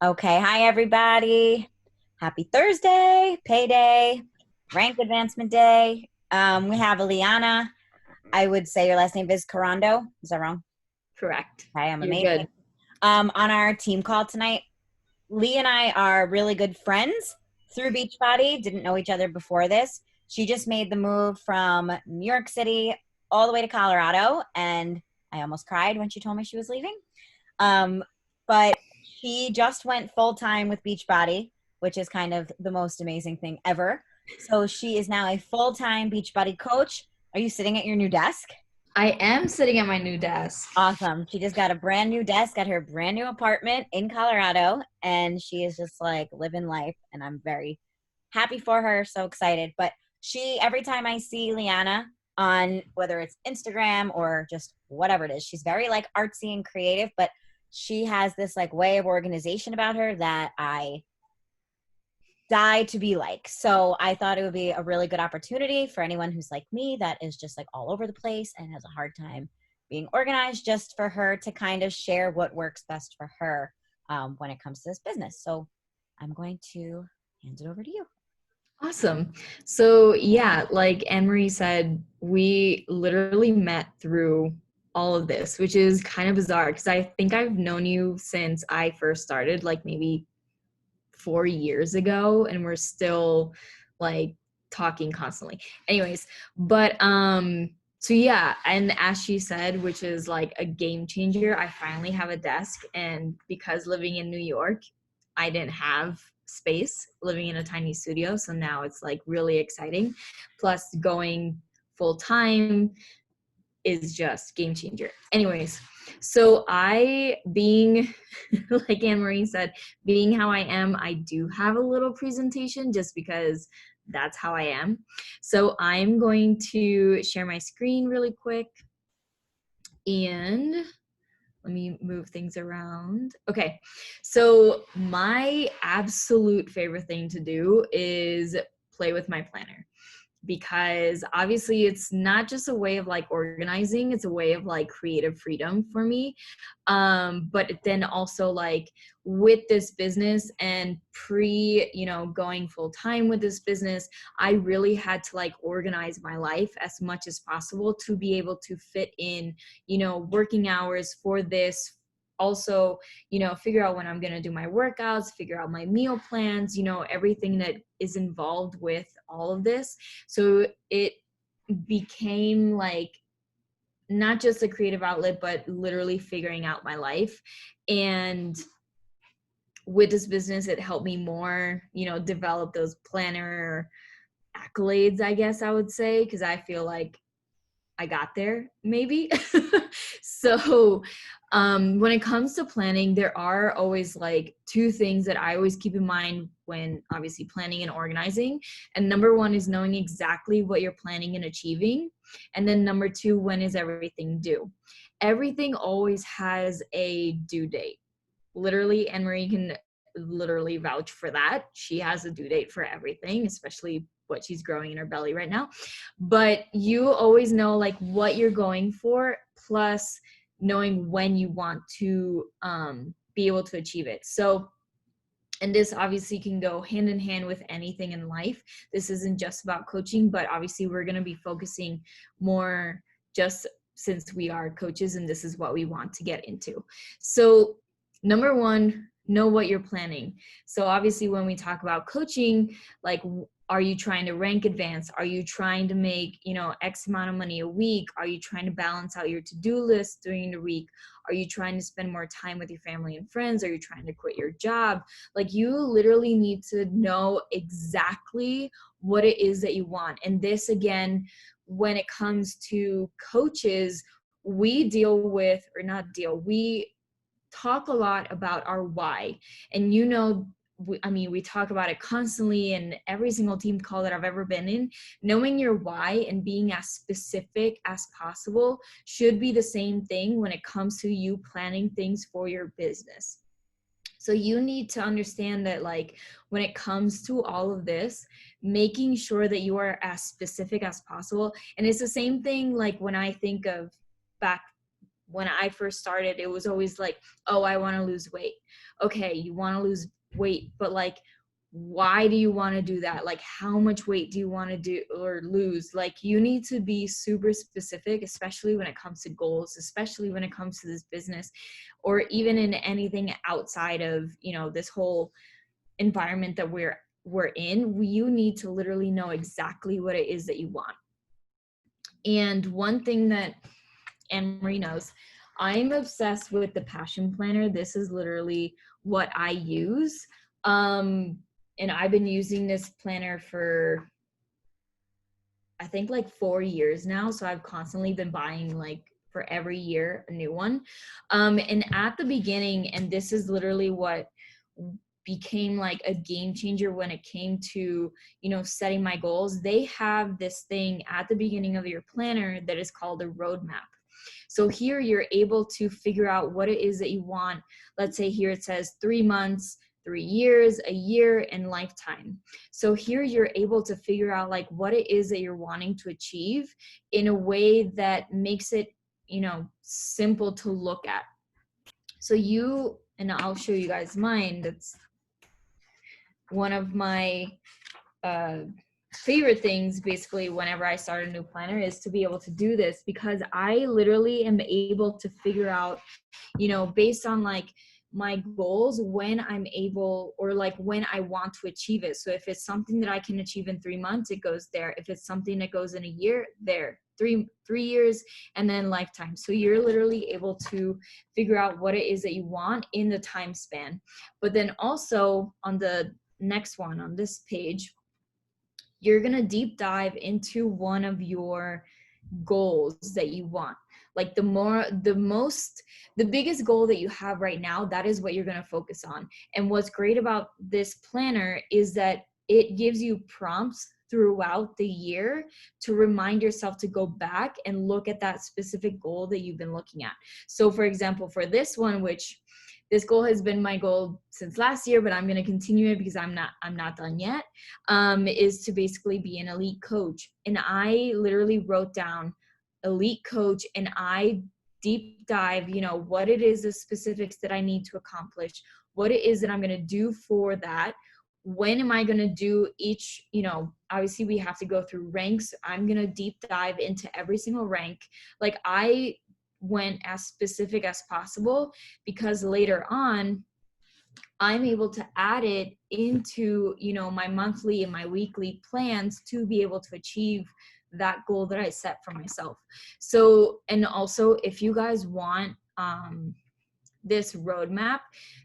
Okay, hi everybody. Happy Thursday, payday, rank advancement day. We have Liana. I would say your last name is Carando. Is that wrong? Correct. Okay, I'm You're amazing. good. On our team call tonight, Lee and I are really good friends through Beachbody. Didn't know each other before this. She just made the move from New York City all the way to Colorado, and I almost cried when she told me she was leaving. But she just went full time with Beachbody, which is kind of the most amazing thing ever. So she is now a full time Beachbody coach. Are you sitting at your new desk? I am sitting at my new desk. Awesome. She just got a brand new desk at her brand new apartment in Colorado, and she is just like living life. And I'm very happy for her. So excited. But every time I see Liana on whether it's Instagram or just whatever it is, she's very like artsy and creative, but she has this like way of organization about her that I die to be like. So I thought it would be a really good opportunity for anyone who's like me that is just like all over the place and has a hard time being organized, just for her to kind of share what works best for her when it comes to this business. So I'm going to hand it over to you. Awesome. So yeah, like Anne-Marie said, we literally met through all of this, which is kind of bizarre because I think I've known you since I first started, like maybe 4 years ago, and we're still like talking constantly. Anyways, but so yeah, and as she said, which is like a game changer, I finally have a desk, and because living in New York, I didn't have space living in a tiny studio, so now it's like really exciting. Plus going full time is just game changer. Anyways, so I being like Anne-Marie said, being how I am, I do have a little presentation just because that's how I am. So I'm going to share my screen really quick and let me move things around. Okay. So my absolute favorite thing to do is play with my planner, because obviously it's not just a way of like organizing, it's a way of like creative freedom for me. But then also like with this business and going full time with this business, I really had to like organize my life as much as possible to be able to fit in, working hours for this, also, figure out when I'm going to do my workouts, figure out my meal plans, everything that is involved with all of this. So it became like not just a creative outlet, but literally figuring out my life. And with this business, it helped me more, develop those planner accolades, I guess I would say, because I feel like I got there maybe. So when it comes to planning, there are always like two things that I always keep in mind when obviously planning and organizing. And number one is knowing exactly what you're planning and achieving. And then number two, when is everything due? Everything always has a due date. Literally, Anne Marie can literally vouch for that. She has a due date for everything, especially what she's growing in her belly right now. But you always know like what you're going for, plus knowing when you want to be able to achieve it. So, and this obviously can go hand in hand with anything in life. This isn't just about coaching, but obviously we're going to be focusing more just since we are coaches and this is what we want to get into. So number one, know what you're planning. So obviously when we talk about coaching, like, are you trying to rank advance? Are you trying to make, X amount of money a week? Are you trying to balance out your to-do list during the week? Are you trying to spend more time with your family and friends? Are you trying to quit your job? Like, you literally need to know exactly what it is that you want. And this, again, when it comes to coaches, we talk a lot about our why. And we talk about it constantly in every single team call that I've ever been in. Knowing your why and being as specific as possible should be the same thing when it comes to you planning things for your business. So you need to understand that, like, when it comes to all of this, making sure that you are as specific as possible. And it's the same thing like when I think of back when I first started, it was always like, oh, I want to lose weight. Okay, you want to lose weight, but like, why do you want to do that? Like, how much weight do you want to do or lose? Like, you need to be super specific, especially when it comes to goals, especially when it comes to this business, or even in anything outside of, you know, this whole environment that we're in. You need to literally know exactly what it is that you want. And one thing that Anne Marie knows, I'm obsessed with the passion planner. This is literally what I use. And I've been using this planner for, I think, like 4 years now. So I've constantly been buying, like, for every year a new one. And at the beginning, and this is literally what became like a game changer when it came to, you know, setting my goals. They have this thing at the beginning of your planner that is called a roadmap. So here you're able to figure out what it is that you want. Let's say here it says 3 months, 3 years, a year, and lifetime. So here you're able to figure out like what it is that you're wanting to achieve in a way that makes it, you know, simple to look at. So you, and I'll show you guys mine. That's one of my uh, favorite things basically whenever I start a new planner, is to be able to do this, because I literally am able to figure out, you know, based on like my goals, when I'm able, or like when I want to achieve it. So if it's something that I can achieve in 3 months, it goes there. If it's something that goes in a year, there. Three years, and then lifetime. So you're literally able to figure out what it is that you want in the time span. But then also on the next one on this page, you're going to deep dive into one of your goals that you want. Like the biggest goal that you have right now, that is what you're going to focus on. And what's great about this planner is that it gives you prompts throughout the year to remind yourself to go back and look at that specific goal that you've been looking at. So for example, for this one, which this goal has been my goal since last year, but I'm going to continue it because I'm not done yet, is to basically be an elite coach. And I literally wrote down elite coach, and I deep dive, you know, what it is, the specifics that I need to accomplish, what it is that I'm going to do for that. When am I going to do each, you know, obviously we have to go through ranks. I'm going to deep dive into every single rank. Like, I went as specific as possible, because later on I'm able to add it into, you know, my monthly and my weekly plans to be able to achieve that goal that I set for myself. So, and also if you guys want this roadmap,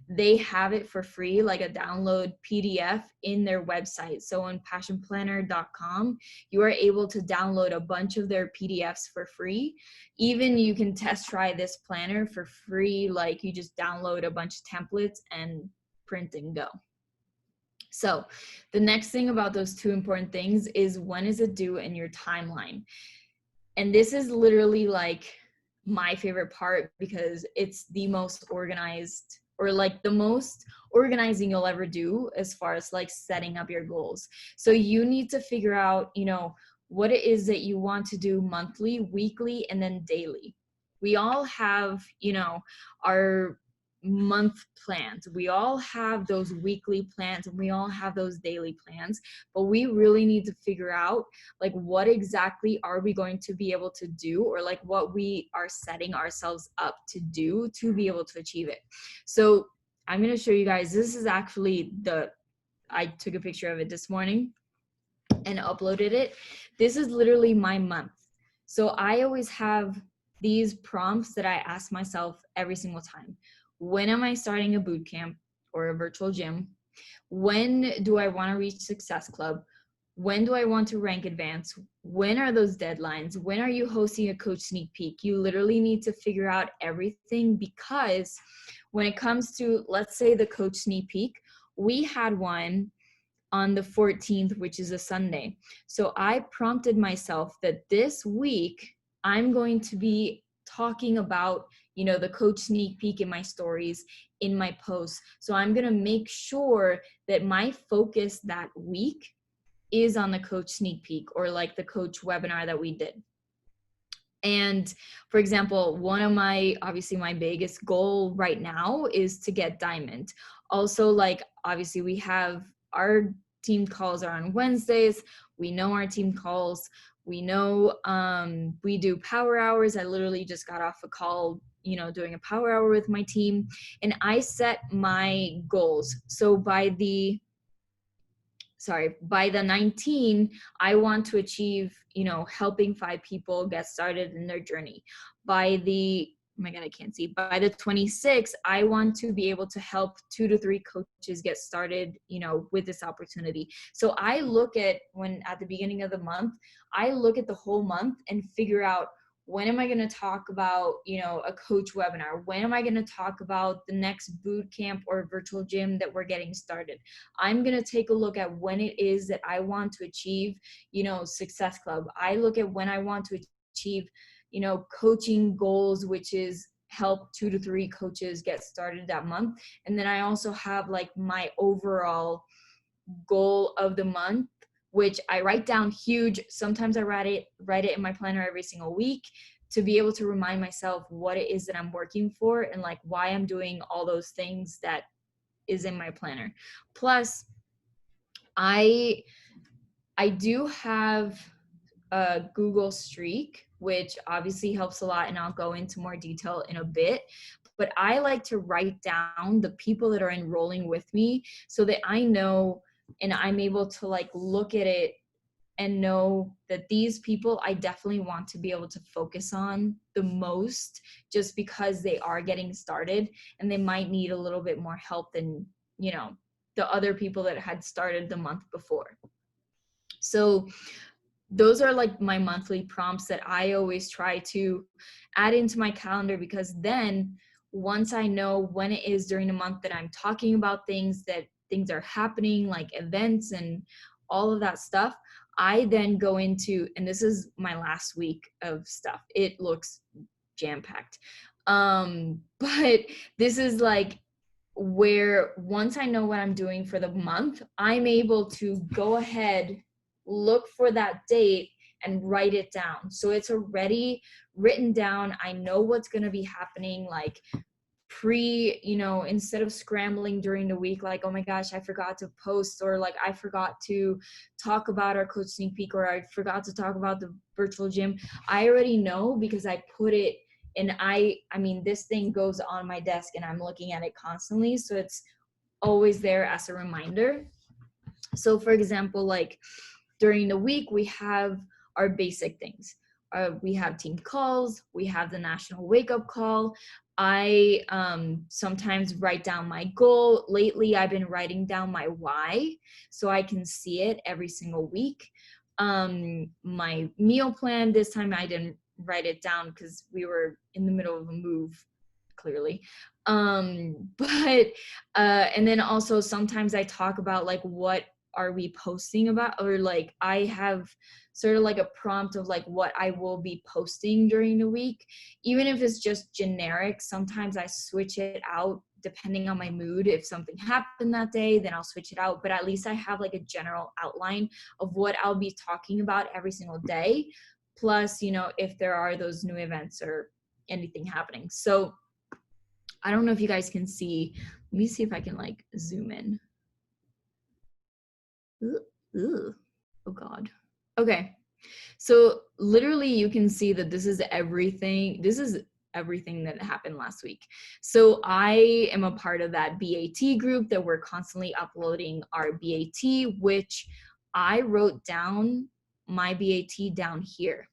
they have it for free, like a download PDF in their website. So on passionplanner.com, you are able to download a bunch of their PDFs for free. Even you can test try this planner for free. Like, you just download a bunch of templates and print and go. So the next thing about those two important things is, when is it due in your timeline? And this is literally like my favorite part, because it's the most organized, or like the most organizing you'll ever do as far as like setting up your goals. So you need to figure out, you know, what it is that you want to do monthly, weekly, and then daily. We all have, you know, our month plans. We all have those weekly plans, and we all have those daily plans, but we really need to figure out like what exactly are we going to be able to do, or like what we are setting ourselves up to do to be able to achieve it. So I'm going to show you guys, this is actually I took a picture of it this morning and uploaded it. This is literally my month. So I always have these prompts that I ask myself every single time. When am I starting a boot camp or a virtual gym? When do I want to reach Success Club? When do I want to rank advance? When are those deadlines? When are you hosting a coach sneak peek? You literally need to figure out everything, because when it comes to, let's say, the coach sneak peek, we had one on the 14th, which is a Sunday. So I prompted myself that this week I'm going to be talking about, you know, the coach sneak peek in my stories, in my posts. So I'm going to make sure that my focus that week is on the coach sneak peek, or like the coach webinar that we did. And for example, one of my, obviously my biggest goal right now is to get diamond. Also, like, obviously we have our team calls are on Wednesdays. We know our team calls. We know we do power hours. I literally just got off a call, you know, doing a power hour with my team, and I set my goals. So by the 19, I want to achieve, you know, helping 5 people get started in their journey. By the, oh my God, I can't see. By the 26th, I want to be able to help 2 to 3 coaches get started, you know, with this opportunity. So I look at, when at the beginning of the month, I look at the whole month and figure out, when am I going to talk about, you know, a coach webinar? When am I going to talk about the next boot camp or virtual gym that we're getting started? I'm going to take a look at when it is that I want to achieve, you know, Success Club. I look at when I want to achieve, you know, coaching goals, which is help 2 to 3 coaches get started that month. And then I also have like my overall goal of the month, which I write down huge. Sometimes I write it in my planner every single week to be able to remind myself what it is that I'm working for and like why I'm doing all those things that is in my planner. Plus, I do have a Google Streak, which obviously helps a lot, and I'll go into more detail in a bit. But I like to write down the people that are enrolling with me so that I know and I'm able to like look at it and know that these people I definitely want to be able to focus on the most, just because they are getting started and they might need a little bit more help than, you know, the other people that had started the month before. So those are like my monthly prompts that I always try to add into my calendar, because then once I know when it is during the month that I'm talking about things, that things are happening, like events and all of that stuff, I then go into, and this is my last week of stuff. It looks jam-packed. But this is like where once I know what I'm doing for the month, I'm able to go ahead, look for that date and write it down. So it's already written down. I know what's going to be happening, like you know, instead of scrambling during the week, like, oh my gosh, I forgot to post, or like I forgot to talk about our coach sneak peek, or I forgot to talk about the virtual gym. I already know because I put it, and I mean, this thing goes on my desk and I'm looking at it constantly. So it's always there as a reminder. So for example, like during the week, we have our basic things. We have team calls, we have the national wake up call. I sometimes write down my goal. Lately, I've been writing down my why so I can see it every single week. My meal plan, this time I didn't write it down because we were in the middle of a move, clearly. But and then also sometimes I talk about like what are we posting about, or like I have sort of like a prompt of like what I will be posting during the week, even if it's just generic. Sometimes I switch it out depending on my mood. If something happened that day, then I'll switch it out, but at least I have like a general outline of what I'll be talking about every single day, plus, you know, if there are those new events or anything happening. So I don't know if you guys can see. Let me see if I can like zoom in. Ugh. Oh God. Okay. So literally you can see that this is everything. This is everything that happened last week. So I am a part of that BAT group that we're constantly uploading our BAT, which I wrote down my BAT down here.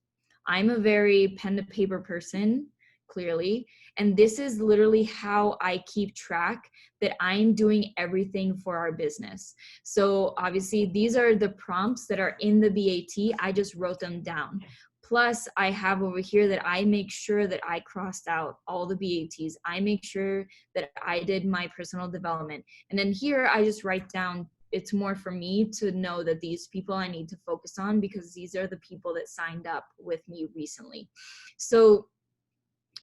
I'm a very pen to paper person, clearly. And this is literally how I keep track that I'm doing everything for our business. So obviously these are the prompts that are in the BAT. I just wrote them down. Plus I have over here that I make sure that I crossed out all the BATs. I make sure that I did my personal development. And then here I just write down, it's more for me to know that these people I need to focus on because these are the people that signed up with me recently. So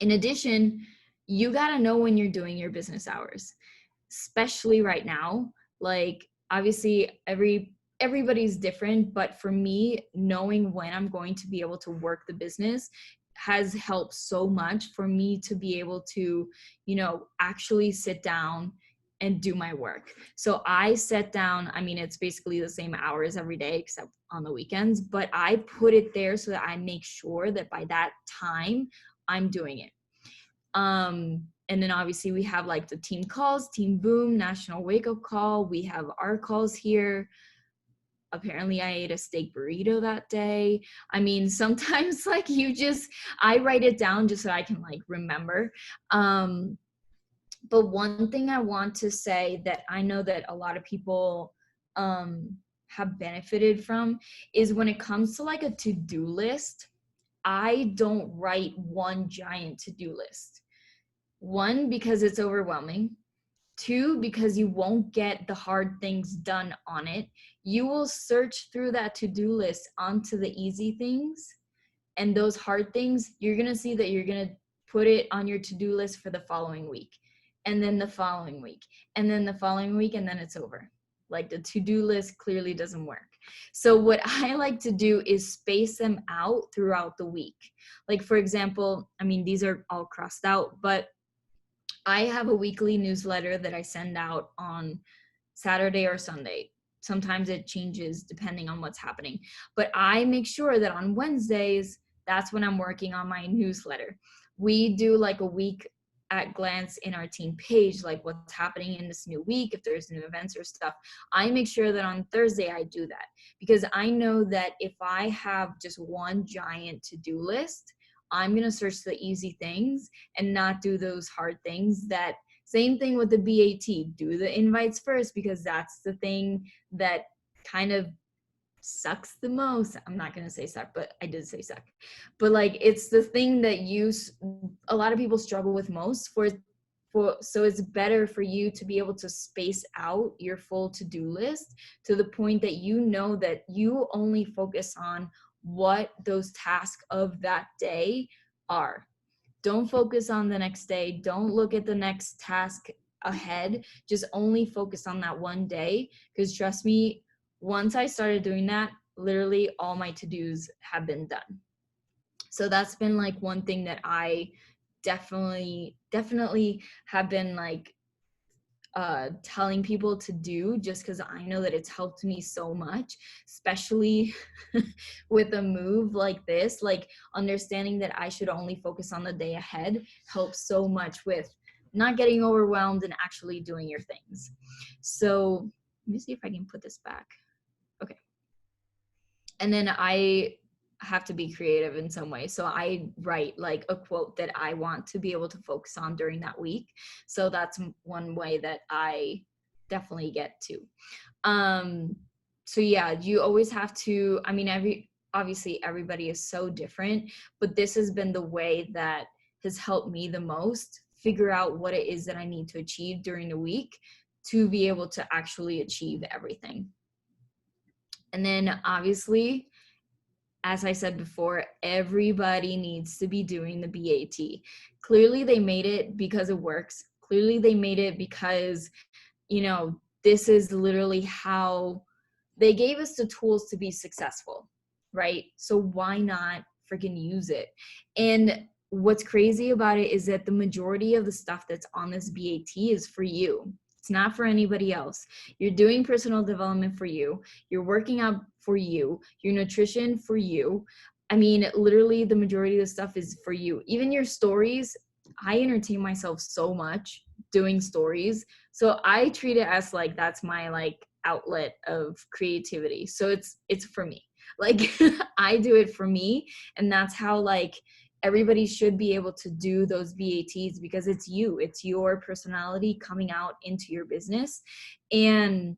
in addition, you got to know when you're doing your business hours, especially right now. Like obviously everybody's different, but for me, knowing when I'm going to be able to work the business has helped so much for me to be able to, you know, actually sit down and do my work. So I set down, I mean, it's basically the same hours every day except on the weekends, but I put it there so that I make sure that by that time I'm doing it. And then obviously we have like the team calls, Team Boom, National Wake Up Call. We have our calls here. Apparently I ate a steak burrito that day. I mean, sometimes like I write it down just so I can like remember. But one thing I want to say that I know that a lot of people have benefited from is when it comes to like a to-do list, I don't write one giant to-do list. One, because it's overwhelming. Two, because you won't get the hard things done on it. You will search through that to-do list onto the easy things, and those hard things, you're going to see that you're going to put it on your to-do list for the following week, and then the following week, and then the following week, and then it's over. Like the to-do list clearly doesn't work. So what I like to do is space them out throughout the week. Like for example, I mean, these are all crossed out, but I have a weekly newsletter that I send out on Saturday or Sunday. Sometimes it changes depending on what's happening. But I make sure that on Wednesdays, that's when I'm working on my newsletter. We do like a week at glance in our team page, like what's happening in this new week, if there's new events or stuff. I make sure that on Thursday I do that, because I know that if I have just one giant to-do list, I'm going to search the easy things and not do those hard things. That same thing with the BAT, do the invites first, because that's the thing that kind of sucks the most. I'm not going to say suck, but I did say suck. But like, it's the thing that a lot of people struggle with most so it's better for you to be able to space out your full to-do list to the point that you know that you only focus on what those tasks of that day are. Don't focus on the next day. Don't look at the next task ahead. Just only focus on that one day. Because trust me, once I started doing that, literally all my to-dos have been done. So that's been like one thing that I definitely have been like telling people to do, just because I know that it's helped me so much, especially with a move like this. Like understanding that I should only focus on the day ahead helps so much with not getting overwhelmed and actually doing your things. So let me see if I can put this back. Okay. And then I have to be creative in some way. So I write like a quote that I want to be able to focus on during that week. So that's one way that I definitely get to. So yeah, you always have to, I mean, obviously everybody is so different, but this has been the way that has helped me the most figure out what it is that I need to achieve during the week to be able to actually achieve everything. And then obviously, as I said before, everybody needs to be doing the BAT. Clearly they made it because it works. Clearly they made it because, you know, this is literally how they gave us the tools to be successful, right? So why not freaking use it? And what's crazy about it is that the majority of the stuff that's on this BAT is for you. It's not for anybody else. You're doing personal development for you. You're working out for you. Your nutrition for you. I mean, literally the majority of the stuff is for you. Even your stories, I entertain myself so much doing stories. So I treat it as like, that's my like outlet of creativity. So it's for me. Like I do it for me. And that's how like everybody should be able to do those BATs, because it's your personality coming out into your business. And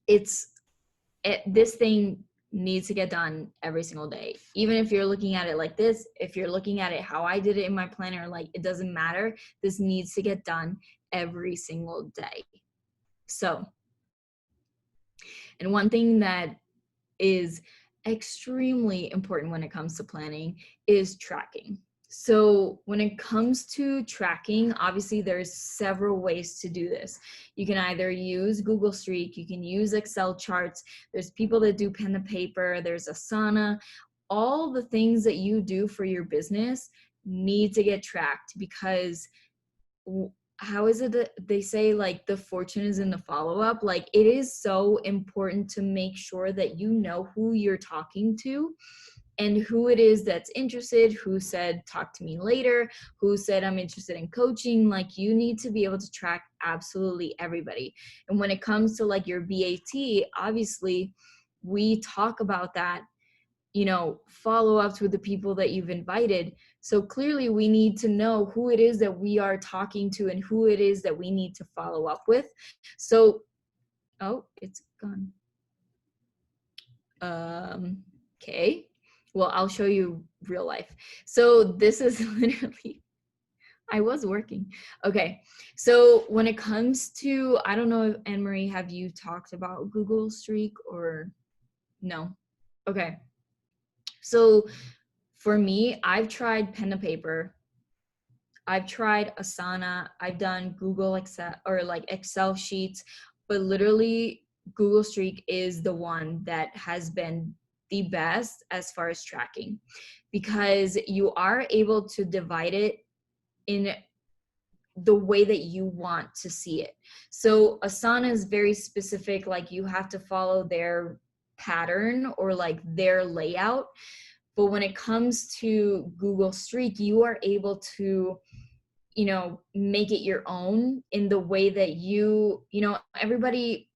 this thing needs to get done every single day. Even if you're looking at it like this, if you're looking at it how I did it in my planner, like it doesn't matter. This needs to get done every single day. So, and one thing that is extremely important when it comes to planning is tracking. So when it comes to tracking, obviously there's several ways to do this. You can either use Google Streak, you can use Excel charts. There's people that do pen and paper, there's Asana. all the things that you do for your business need to get tracked, because how is it that they say like the fortune is in the follow-up? Like, it is so important to make sure that you know who you're talking to and who it is that's interested, who said talk to me later, who said I'm interested in coaching. Like, you need to be able to track absolutely everybody. And when it comes to like your BAT, obviously we talk about that, you know, follow-ups with the people that you've invited. So clearly we need to know who it is that we are talking to and who it is that we need to follow up with. So, oh, it's gone. Okay. Well, I'll show you real life. So this is literally, I was working. Okay. So when it comes to, I don't know if Anne-Marie, have you talked about Google Streak or no? Okay. So for me, I've tried pen to paper. I've tried Asana. I've done Google Excel or like Excel sheets, but literally Google Streak is the one that has been the best as far as tracking, because you are able to divide it in the way that you want to see it. So Asana is very specific, like you have to follow their pattern or like their layout. But when it comes to Google Streak, you are able to, you know, make it your own in the way that you know, everybody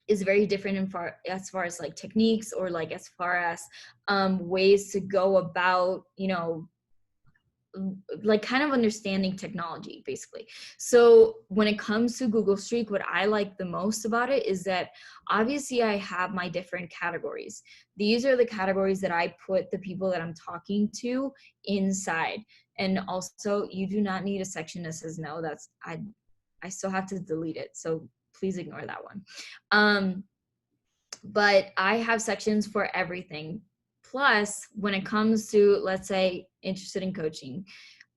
is very different as far as like techniques or like as far as ways to go about, you know, like kind of understanding technology basically. So when it comes to Google Streak, what I like the most about it is that obviously I have my different categories. These are the categories that I put the people that I'm talking to inside. And also you do not need a section that says no. That's I still have to delete it, so please ignore that one. But I have sections for everything. Plus, when it comes to, let's say, interested in coaching,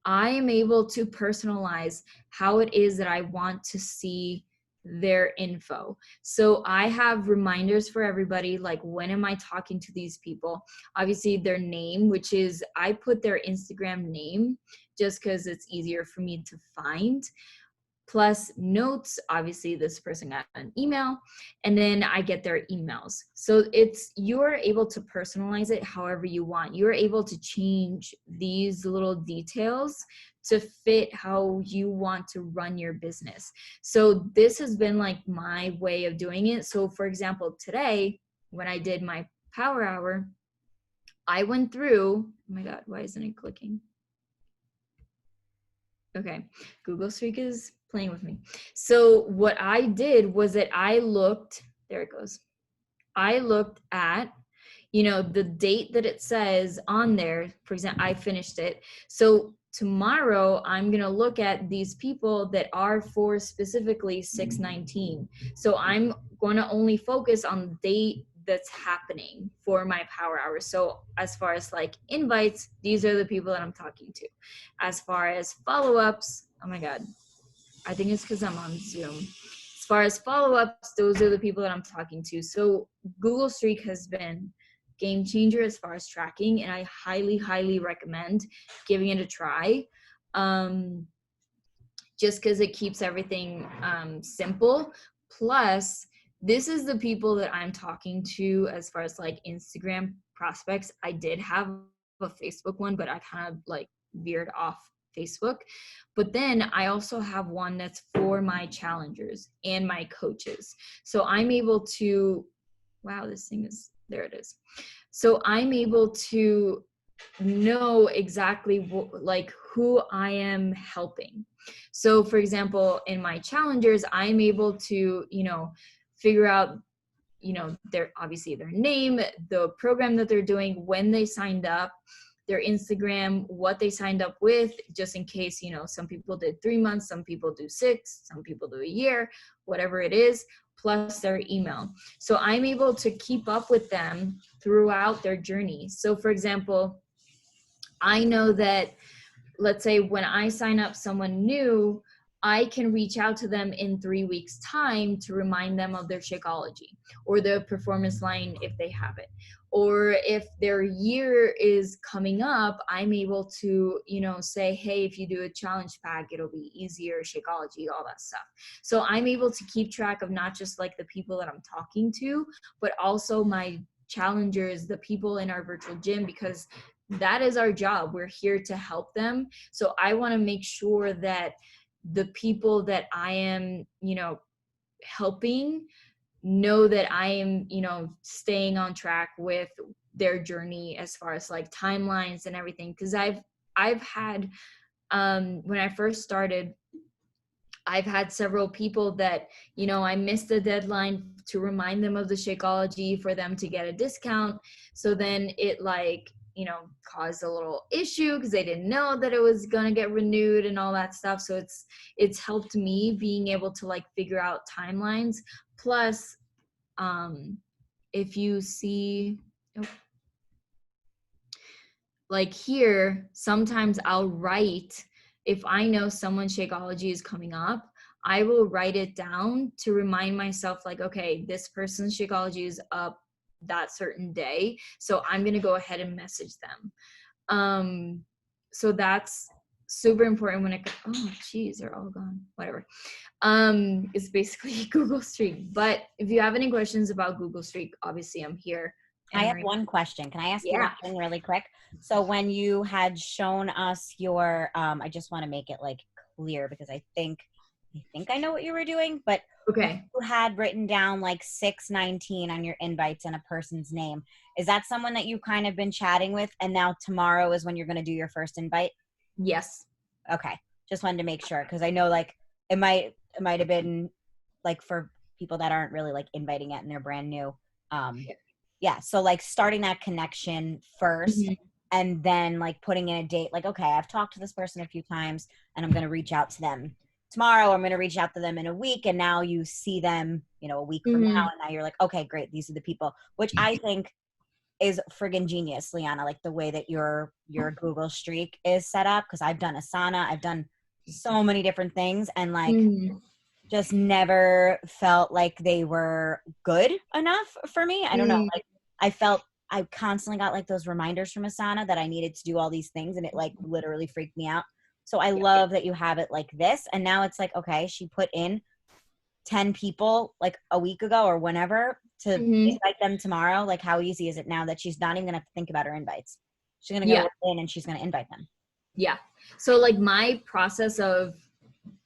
I am able to personalize how it is that I want to see their info. So I have reminders for everybody, like when am I talking to these people? Obviously their name, which is, I put their Instagram name just because it's easier for me to find. Plus notes, obviously this person got an email, and then I get their emails. So it's, you're able to personalize it however you want. You're able to change these little details to fit how you want to run your business. So this has been like my way of doing it. So for example, today when I did my power hour, I went through, oh my God, why isn't it clicking? Okay, Google Streak is playing with me. So what I did was that I looked, there it goes. I looked at, you know, the date that it says on there. For example, I finished it. So tomorrow I'm going to look at these people that are for specifically 619. So I'm going to only focus on the date that's happening for my power hour. So as far as like invites, these are the people that I'm talking to. As far as follow-ups, oh my God, I think it's because I'm on Zoom. As far as follow-ups, those are the people that I'm talking to. So Google Streak has been game changer as far as tracking, and I highly, highly recommend giving it a try. Just because it keeps everything simple. Plus, this is the people that I'm talking to as far as like Instagram prospects. I did have a Facebook one, but I kind of like veered off Facebook. But then I also have one that's for my challengers and my coaches. So I'm able to, wow, this thing is, there it is. So I'm able to know exactly like who I am helping. So for example, in my challengers, I'm able to, you know, figure out, you know, their, obviously their name, the program that they're doing, when they signed up, their Instagram, what they signed up with, just in case, you know, some people did 3 months, some people do 6, some people do a year, whatever it is, plus their email. So I'm able to keep up with them throughout their journey. So for example, I know that, let's say when I sign up someone new, I can reach out to them in 3 weeks time to remind them of their Shakeology or the performance line if they have it. Or if their year is coming up, I'm able to, you know, say, hey, if you do a challenge pack, it'll be easier, Shakeology, all that stuff. So I'm able to keep track of not just like the people that I'm talking to, but also my challengers, the people in our virtual gym, because that is our job. We're here to help them. So I want to make sure that the people that I am, you know, helping know that I am, you know, staying on track with their journey as far as like timelines and everything. Cause I've had, when I first started, I've had several people that, you know, I missed the deadline to remind them of the Shakeology for them to get a discount. So then it like, you know, caused a little issue because they didn't know that it was going to get renewed and all that stuff. So it's helped me being able to like figure out timelines. Plus, if you see, like here, sometimes I'll write, if I know someone's Shakeology is coming up, I will write it down to remind myself like, okay, this person's Shakeology is up that certain day. So I'm going to go ahead and message them. So that's super important when it, oh geez, they're all gone, whatever. It's basically Google Streak. But if you have any questions about Google Streak, obviously I'm here. I have one question. Can I ask you one Yeah. thing really quick? So when you had shown us your, I just want to make it like clear because I think I know what you were doing, but when Okay. you had written down like 619 on your invites and a person's name, is that someone that you kind of been chatting with and now tomorrow is when you're going to do your first invite? Yes. Okay. Just wanted to make sure because I know like it might have been like for people that aren't really like inviting yet and they're brand new. Yeah, so like starting that connection first Mhm. and then like putting in a date like, okay, I've talked to this person a few times and I'm going to reach out to them tomorrow. I'm going to reach out to them in a week. And now you see them, you know, a week from now. Mhm. And now you're like, okay, great. These are the people, which I think is friggin' genius, Liana, like the way that your Google Streak is set up. Cause I've done Asana. I've done so many different things and like Mhm. just never felt like they were good enough for me. I don't know. Mhm. Like I felt I constantly got like those reminders from Asana that I needed to do all these things and it like literally freaked me out. So I love that you have it like this. And now it's like, okay, she put in 10 people like a week ago or whenever to Mhm. invite them tomorrow. Like how easy is it now that she's not even gonna have to think about her invites? She's gonna Yeah. go in and she's gonna invite them. Yeah. So like my process of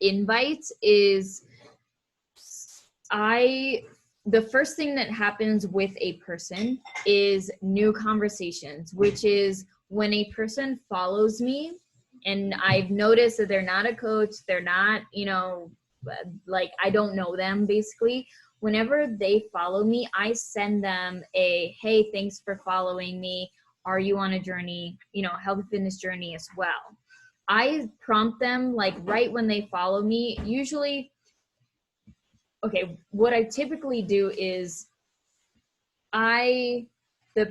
invites is I the first thing that happens with a person is new conversations, which is when a person follows me and I've noticed that they're not a coach, they're not, you know, like I don't know them basically. Whenever they follow me, I send them a, hey, thanks for following me. Are you on a journey, you know, health and fitness journey as well? I prompt them like right when they follow me. Usually, okay, what I typically do is the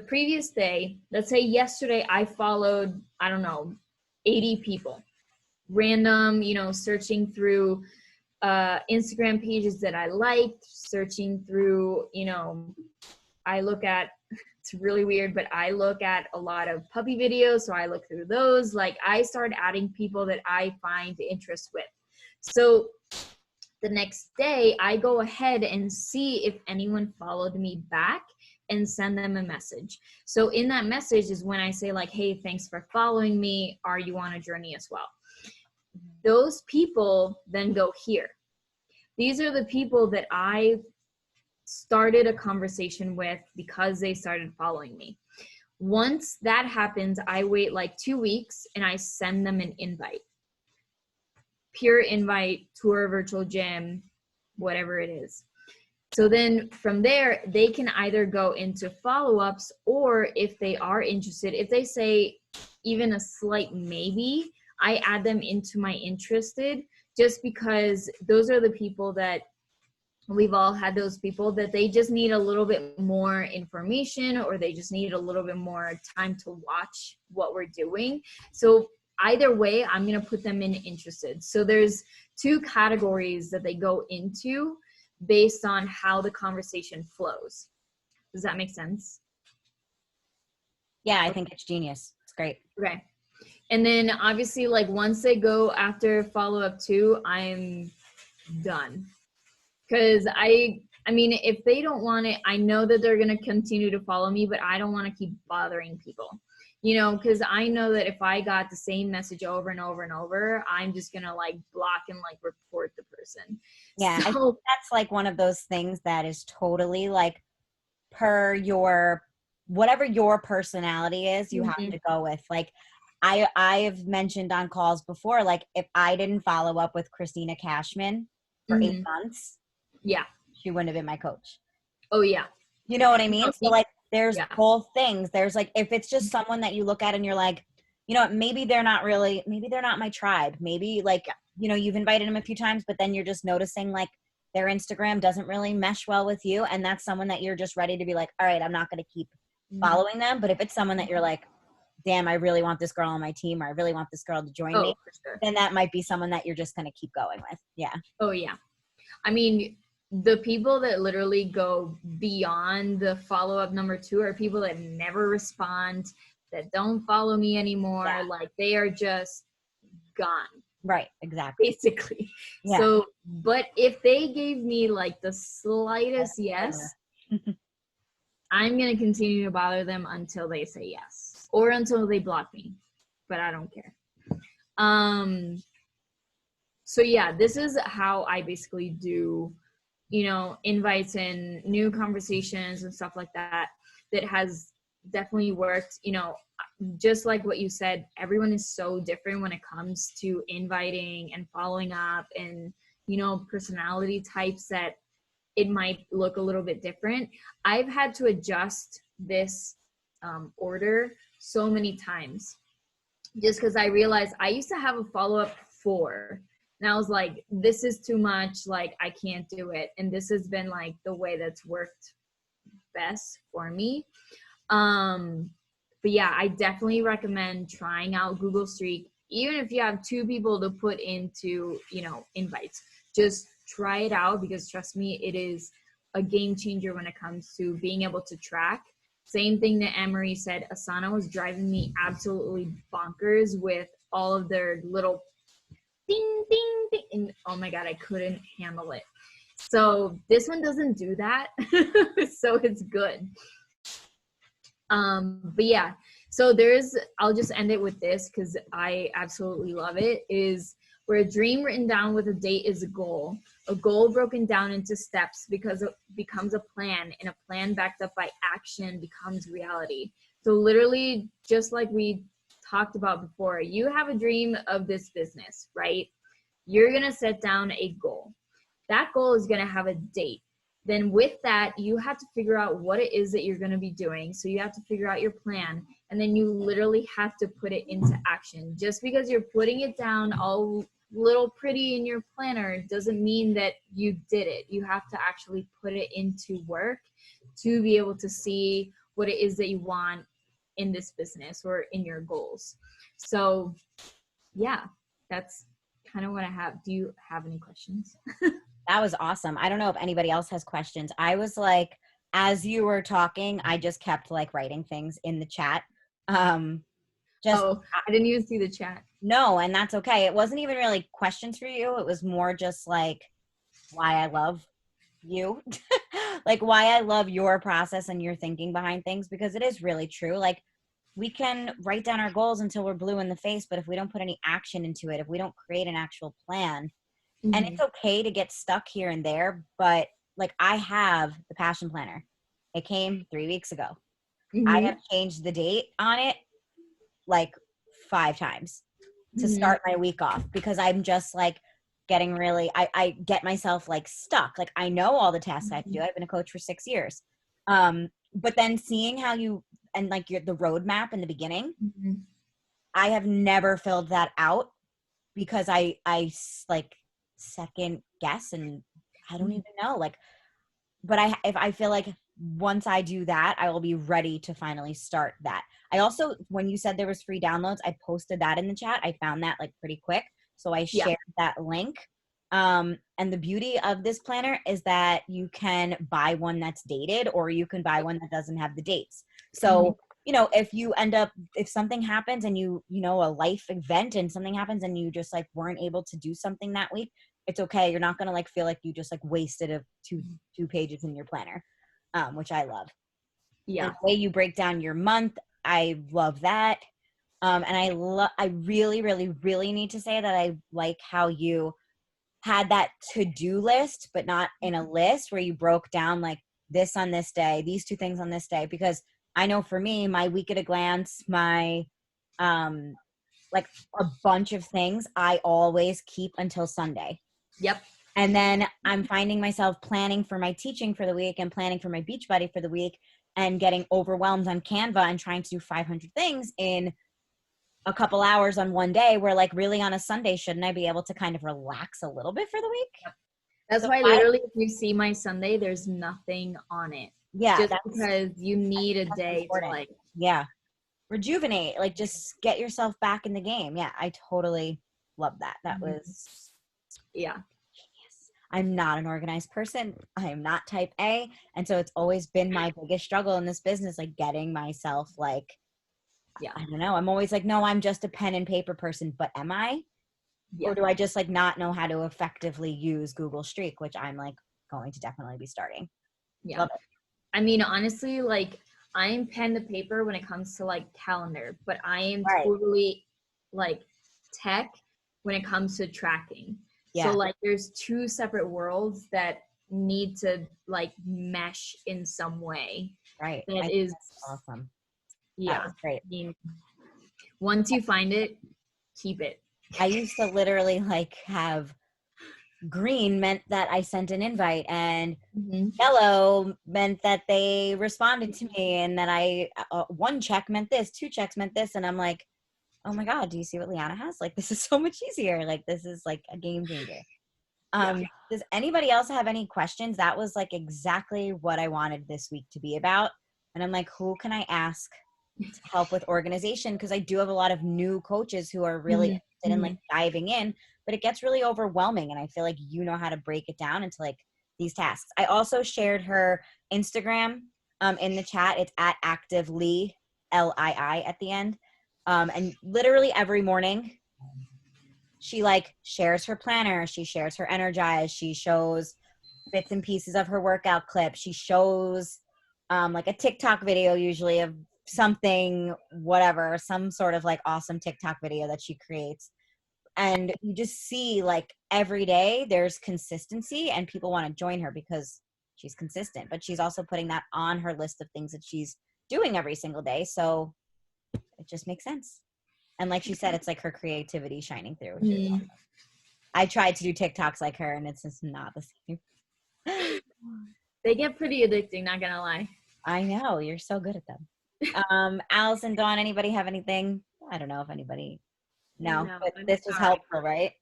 previous day, let's say yesterday, I followed, I don't know, 80 people, random, you know, searching through Instagram pages that I liked, searching through, you know, I look at, it's really weird, but I look at a lot of puppy videos. So I look through those. Like I start adding people that I find interest with. So the next day, I go ahead and see if anyone followed me back and send them a message. So in that message is when I say like, hey, thanks for following me. Are you on a journey as well? Those people then go here. These are the people that I started a conversation with because they started following me. Once that happens, I wait like 2 weeks and I send them an invite. Pure invite to our virtual gym, whatever it is. So then from there, they can either go into follow-ups or if they are interested, if they say even a slight maybe, I add them into my interested just because those are the people that we've all had those people that they just need a little bit more information or they just need a little bit more time to watch what we're doing. So either way, I'm going to put them in interested. So there's two categories that they go into based on how the conversation flows. Does that make sense? Yeah, I think it's genius. It's great. Okay. And then obviously, like once they go after follow-up 2, I'm done. Because I mean, if they don't want it, I know that they're going to continue to follow me, but I don't want to keep bothering people, you know, because I know that if I got the same message over and over and over, I'm just going to like block and like report the person. Yeah, I think So, that's like one of those things that is totally like per your, whatever your personality is, you have mhm, to go with. Like I've mentioned on calls before, like if I didn't follow up with Christina Cashman for 8 mhm, months, yeah. she wouldn't have been my coach. Oh, yeah. You know what I No, mean? So like there's yeah. both things. There's like if it's just someone that you look at and you're like, you know, maybe they're not really, maybe they're not my tribe. Maybe like, you know, you've invited them a few times, but then you're just noticing like their Instagram doesn't really mesh well with you. And that's someone that you're just ready to be like, all right, I'm not going to keep Mhm, following them. But if it's someone that you're like, damn, I really want this girl on my team, or I really want this girl to join me, oh, for sure. then that might be someone that you're just going to keep going with. Yeah. Oh, yeah. I mean, the people that literally go beyond the follow-up number 2 are people that never respond, that don't follow me anymore. Yeah. Like they are just gone, Right. Exactly. basically. Yeah. So, but if they gave me like the slightest yes, I'm going to continue to bother them until they say yes or until they block me, but I don't care. Um, so yeah, this is how I basically do, you know, invites and new conversations and stuff like that, that has definitely worked. You know, just like what you said, everyone is so different when it comes to inviting and following up, and, you know, personality types, that it might look a little bit different. I've had to adjust this order so many times, just because I realized I used to have a follow-up 4, and I was like, this is too much, like I can't do it. And this has been like the way that's worked best for me. um but yeah, I definitely recommend trying out Google Streak, even if you have 2 people to put into, you know, invites. Just try it out, because trust me, it is a game changer when it comes to being able to track. Same thing that Emery said, Asana was driving me absolutely bonkers with all of their little ding ding ding, and oh my god, I couldn't handle it. So this one doesn't do that. So it's good. But yeah, so there's, I'll just end it with this because I absolutely love it, is where a dream written down with a date is a goal broken down into steps because it becomes a plan, and a plan backed up by action becomes reality. So literally, just like we talked about before, you have a dream of this business, right? You're going to set down a goal. That goal is going to have a date. Then with that, you have to figure out what it is that you're going to be doing. So you have to figure out your plan, and then you literally have to put it into action. Just because you're putting it down all little pretty in your planner doesn't mean that you did it. You have to actually put it into work to be able to see what it is that you want in this business or in your goals. So yeah, that's kind of what I have. Do you have any questions? That was awesome. I don't know if anybody else has questions. I was like, as you were talking, I just kept like writing things in the chat. Um, just Oh, I didn't even see the chat. no, and that's okay. It wasn't even really questions for you. It was more just like why I love you, like why I love your process and your thinking behind things, because it is really true. Like we can write down our goals until we're blue in the face, but if we don't put any action into it, if we don't create an actual plan, and Mm-hmm. it's okay to get stuck here and there, but like I have the passion planner. It came 3 weeks ago. I Mm-hmm. have changed the date on it like 5 times to Mm-hmm. start my week off, because I'm just like getting really, I get myself like stuck. Like I know all the tasks I have to do. I've been a coach for 6 years. But then seeing how you, and like the roadmap in the beginning, Mm-hmm. I have never filled that out because I like second guess, and I don't even know. Like, but if I feel like once I do that, I will be ready to finally start that. I also, when you said there was free downloads, I posted that in the chat. I found that like pretty quick. So I Yeah. shared that link. And the beauty of this planner is that you can buy one that's dated, or you can buy one that doesn't have the dates. So, you know, if you end up, if something happens and you know, a life event and something happens and you just like weren't able to do something that week, it's okay. You're not going to like feel like you just like wasted two pages in your planner, which I love. Yeah. And the way you break down your month, I love that. And I really, really, really need to say that I like how you had that to-do list, but not in a list, where you broke down like this on this day, these two things on this day. Because I know for me, my week at a glance, my like a bunch of things I always keep until Sunday. Yep. And then I'm finding myself planning for my teaching for the week and planning for my Beachbody for the week, and getting overwhelmed on Canva and trying to do 500 things in a couple hours on one day, where like really on a Sunday, shouldn't I be able to kind of relax a little bit for the week? That's So why literally if you see my Sunday, there's nothing on it. yeah, Just because you need a day to important. like, Yeah. Rejuvenate, like just get yourself back in the game. Yeah, I totally love that. That was yeah. genius. I'm not an organized person. I am not type A. And so it's always been my biggest struggle in this business, like getting myself like, Yeah. I don't know. I'm always like, no, I'm just a pen and paper person, but am I? Yeah. Or do I just like not know how to effectively use Google Streak, which I'm like going to definitely be starting. Yeah. Love it. I mean, honestly, like I'm pen to paper when it comes to like calendar, but I am Right. totally like tech when it comes to tracking. Yeah. So like there's two separate worlds that need to like mesh in some way. Right. I That think is that's awesome. That yeah. was great. I mean, once you find it, keep it. I used to literally like have green meant that I sent an invite, and yellow meant that they responded to me, and that I one check meant this, two checks meant this, and I'm like, oh my god, do you see what Liana has? Like, this is so much easier. Like, this is like a game changer. Yeah. Does anybody else have any questions? That was like exactly what I wanted this week to be about. And I'm like, who can I ask to help with organization? Because I do have a lot of new coaches who are really interested in like diving in, but it gets really overwhelming. And I feel like you know how to break it down into like these tasks. I also shared her Instagram in the chat. It's at actively LII at the end. And literally every morning she like shares her planner, she shares her energize, she shows bits and pieces of her workout clip, she shows like a TikTok video usually of something, whatever, some sort of like awesome TikTok video that she creates. And you just see like every day there's consistency, and people want to join her because she's consistent, but she's also putting that on her list of things that she's doing every single day. So it just makes sense. And like she said, it's like her creativity shining through, which is awesome. I tried to do TikToks like her, and it's just not the same. They get pretty addicting, not gonna lie. I know, you're so good at them. Allison, Dawn, anybody have anything? I don't know if anybody. No, but this was helpful, right?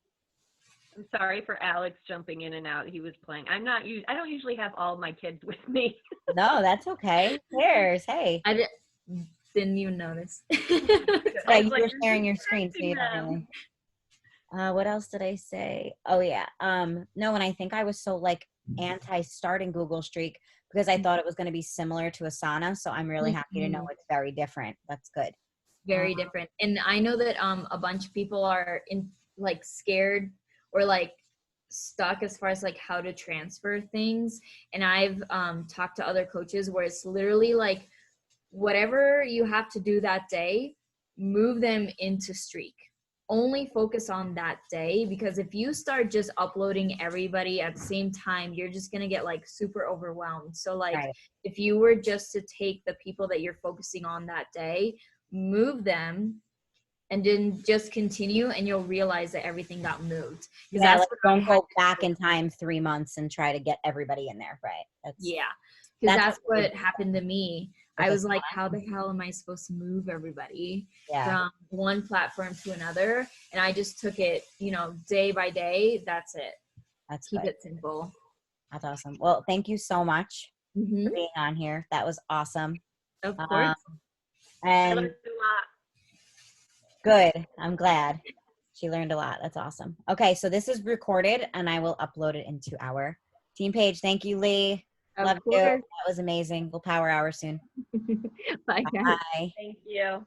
I'm sorry for Alex jumping in and out. He was playing. I don't usually have all my kids with me. No, that's okay. Cheers. Hey. I didn't even notice. Yeah, you were sharing your screen, so you don't really. What else did I say? Oh yeah. No, and I think I was so like anti-starting Google Streak because I thought it was going to be similar to Asana. So I'm really happy to know it's very different. That's good. Very different. And I know that a bunch of people are in like scared or like stuck as far as like how to transfer things. And I've talked to other coaches where it's literally like whatever you have to do that day, move them into Streak. Only focus on that day, because if you start just uploading everybody at the same time, you're just going to get like super overwhelmed. So like if you were just to take the people that you're focusing on that day, move them, and then just continue, and you'll realize that everything got moved. Yeah, like don't go back in time 3 months and try to get everybody in there, right? Because that's what happened to me. I was like, how the hell am I supposed to move everybody from one platform to another? And I just took it, day by day. That's it. That's Keep it simple. That's awesome. Well, thank you so much for Mhm. being on here. That was awesome. Of Um, course. I and learned a lot. good. I'm glad she learned a lot. That's awesome. Okay, so this is recorded and I will upload it into our team page. Thank you, Lee. Of Love you. course. That was amazing. We'll power hour soon. Bye, guys. Bye. Thank you.